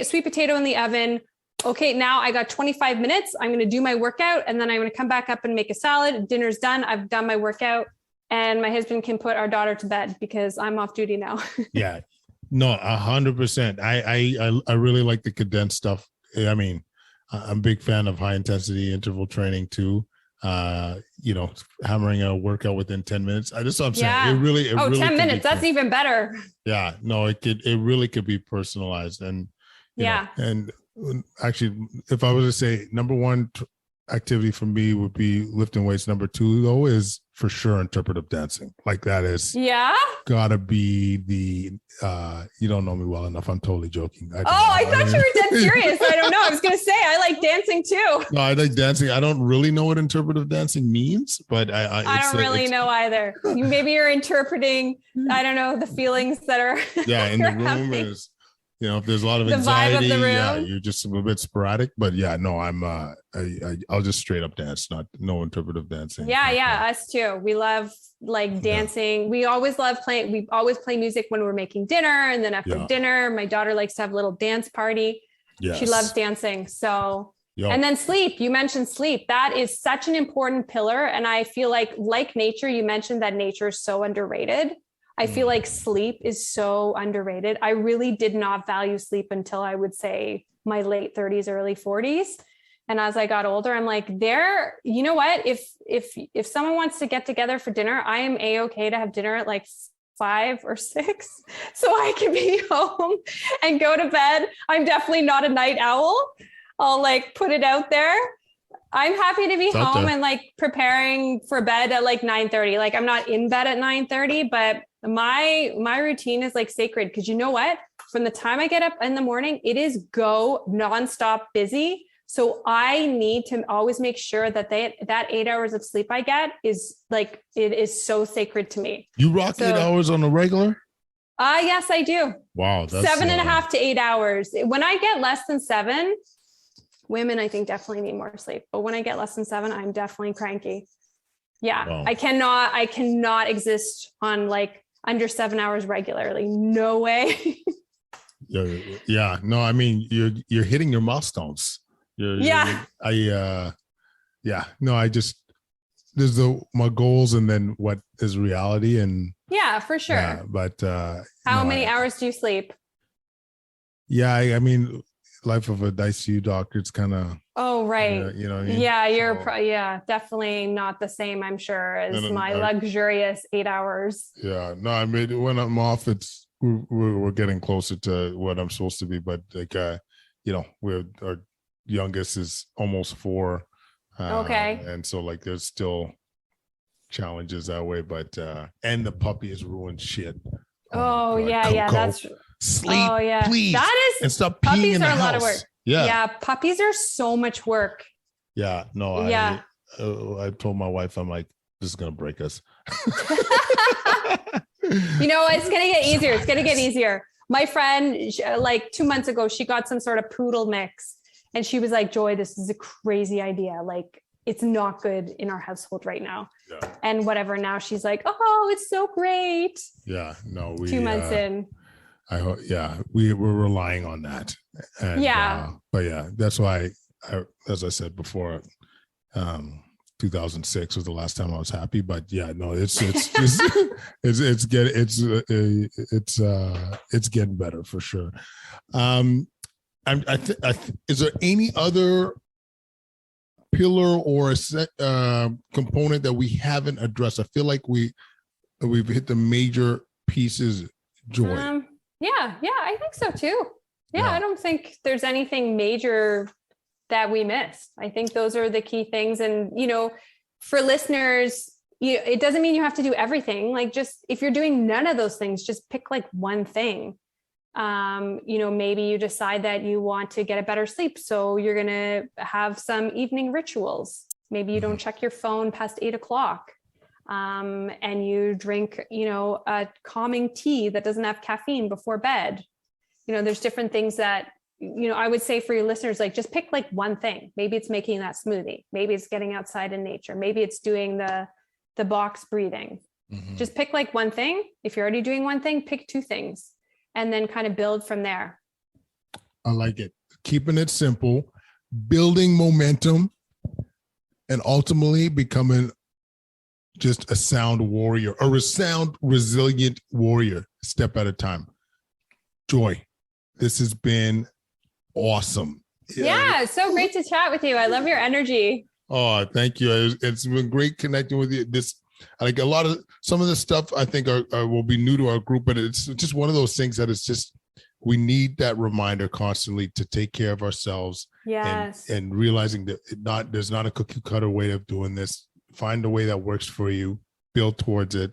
sweet potato in the oven. Okay, now I got 25 minutes. I'm going to do my workout, and then I'm going to come back up and make a salad. Dinner's done. I've done my workout, and my husband can put our daughter to bed because I'm off duty now. Yeah, no, 100%. I really like the condensed stuff. I mean, I'm a big fan of high intensity interval training too. Hammering a workout within 10 minutes. I'm saying it really 10 minutes. That's even better. Yeah, no, it really could be personalized, and and actually, if I was to say number one activity for me would be lifting weights. Number two, though, is for sure interpretive dancing. Like, that is gotta be the you don't know me well enough. I'm totally joking. I thought you were dead serious. I don't know. I was gonna say I like dancing too. No, I like dancing. I don't really know what interpretive dancing means, but I don't really know either. Maybe you're interpreting, I don't know, the feelings that are in the room is. If there's a lot of anxiety, you're just a bit sporadic. But I'll just straight up dance, no interpretive dancing. Us too. We love dancing. Yeah. We always play music when we're making dinner, and then after dinner, my daughter likes to have a little dance party. Yes. She loves dancing. So, and then sleep. You mentioned sleep. That is such an important pillar, and I feel like nature. You mentioned that nature is so underrated. I feel like sleep is so underrated. I really did not value sleep until I would say my late 30s, early 40s. And as I got older, I'm like, you know what? If someone wants to get together for dinner, I am A-okay to have dinner at 5 or 6 so I can be home and go to bed. I'm definitely not a night owl. I'll put it out there. I'm happy to be It's out home there. and like preparing for bed at like 9:30. Like I'm not in bed at 9:30, but my routine is like sacred because you know what? From the time I get up in the morning, it is go nonstop busy. So I need to always make sure that that 8 hours of sleep I get is like, it is so sacred to me. You rock 8 hours on a regular? Yes, I do. Wow. That's 7.5 to 8 hours. When I get less than 7, women, I think definitely need more sleep. But when I get less than 7, I'm definitely cranky. Yeah. Wow. I cannot exist on like under 7 hours regularly. No way. Yeah. No, I mean, you're hitting your milestones. There's my goals and then what is reality. And yeah, for sure. yeah, but how many hours do you sleep? Yeah. I mean, life of a ICU doctor, it's kind of, oh, right. you know what I mean? Yeah, you're definitely not the same, I'm sure, as my luxurious 8 hours. Yeah, no, I mean, when I'm off, we're getting closer to what I'm supposed to be, but like, our youngest is almost 4. Okay. And so like, there's still challenges that way, but, and the puppy has ruined shit. Oh yeah. Coco. That's sleep, please. That is, and stop peeing puppies in the are house. a lot of work. Yeah. Puppies are so much work. Yeah, no, Yeah. I told my wife, I'm like, this is gonna break us. You know, it's gonna get easier. It's gonna get easier. My friend, like 2 months ago, she got some sort of poodle mix, and she was like, "Joy, this is a crazy idea. Like, it's not good in our household right now." Yeah. And whatever. Now she's like, "Oh, it's so great." Yeah, no, 2 months in. I hope, yeah, we're relying on that. And, yeah. But yeah, that's why, as I said before, 2006 was the last time I was happy. But yeah, no, it's getting better for sure. Is there any other pillar or a component that we haven't addressed? I feel like we've hit the major pieces. Joy. Yeah, I think so too. Yeah, I don't think there's anything major that we missed. I think those are the key things. And, you know, for listeners, it doesn't mean you have to do everything. Like, just if you're doing none of those things, just pick like one thing. Maybe you decide that you want to get a better sleep. So you're going to have some evening rituals. Maybe you don't check your phone past 8 o'clock. And you drink, a calming tea that doesn't have caffeine before bed. There's different things that, I would say for your listeners, like, just pick like one thing. Maybe it's making that smoothie. Maybe it's getting outside in nature. Maybe it's doing the box breathing. Mm-hmm. Just pick like one thing. If you're already doing one thing, pick 2 things and then kind of build from there. I like it. Keeping it simple, building momentum, and ultimately becoming just a sound warrior, or a sound resilient warrior, step at a time. Joy, this has been awesome. Yeah, it's so great to chat with you. I love your energy. Oh, thank you. It's been great connecting with you. Like some of the stuff I think will be new to our group, but it's just one of those things that it's just, we need that reminder constantly to take care of ourselves. Yes. And realizing that there's not a cookie cutter way of doing this. Find a way that works for you, build towards it.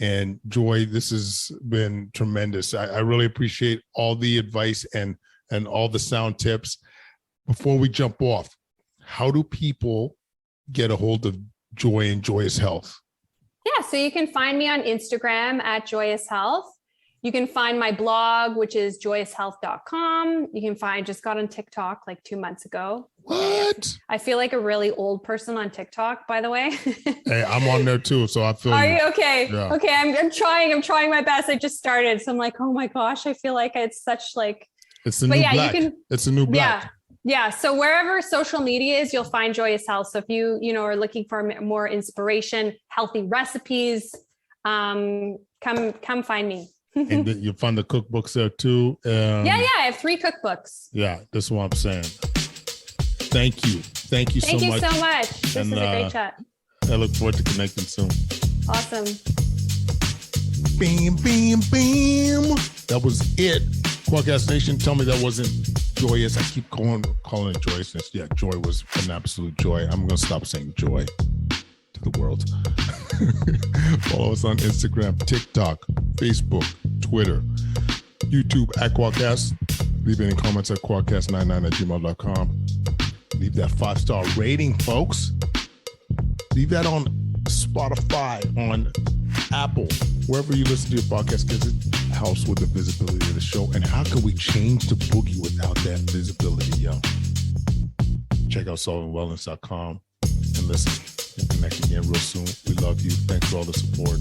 And Joy, this has been tremendous. I really appreciate all the advice and all the sound tips. Before we jump off, how do people get a hold of Joy and Joyous Health? Yeah, so you can find me on Instagram at Joyous Health. You can find my blog, which is joyoushealth.com. You can find, just got on TikTok like 2 months ago. What? I feel like a really old person on TikTok, by the way. Hey, I'm on there too, so I feel. Are you okay? Yeah. Okay, I'm trying my best. I just started, so I'm like, oh my gosh, I feel like it's such like. It's the new black. It's a new black. Yeah. So wherever social media is, you'll find Joyous Health. So if you are looking for more inspiration, healthy recipes, come find me. And you'll find the cookbooks there too. I have 3 cookbooks. Yeah, that's what I'm saying. Thank you so much. Thank you so much. This is a great chat. I look forward to connecting soon. Awesome. Bam, bam, bam. That was it. Quadcast Nation, tell me that wasn't joyous. I keep calling it joyousness. Yeah, joy was an absolute joy. I'm going to stop saying joy to the world. Follow us on Instagram, TikTok, Facebook, Twitter, YouTube at Kwadcast. Leave any comments at kwadcast99@gmail.com. Leave that 5-star rating, folks. Leave that on Spotify, on Apple, wherever you listen to your podcast, because it helps with the visibility of the show. And how can we change the boogie without that visibility, yo? Check out solvingwellness.com and listen and connect again real soon. We love you. Thanks for all the support.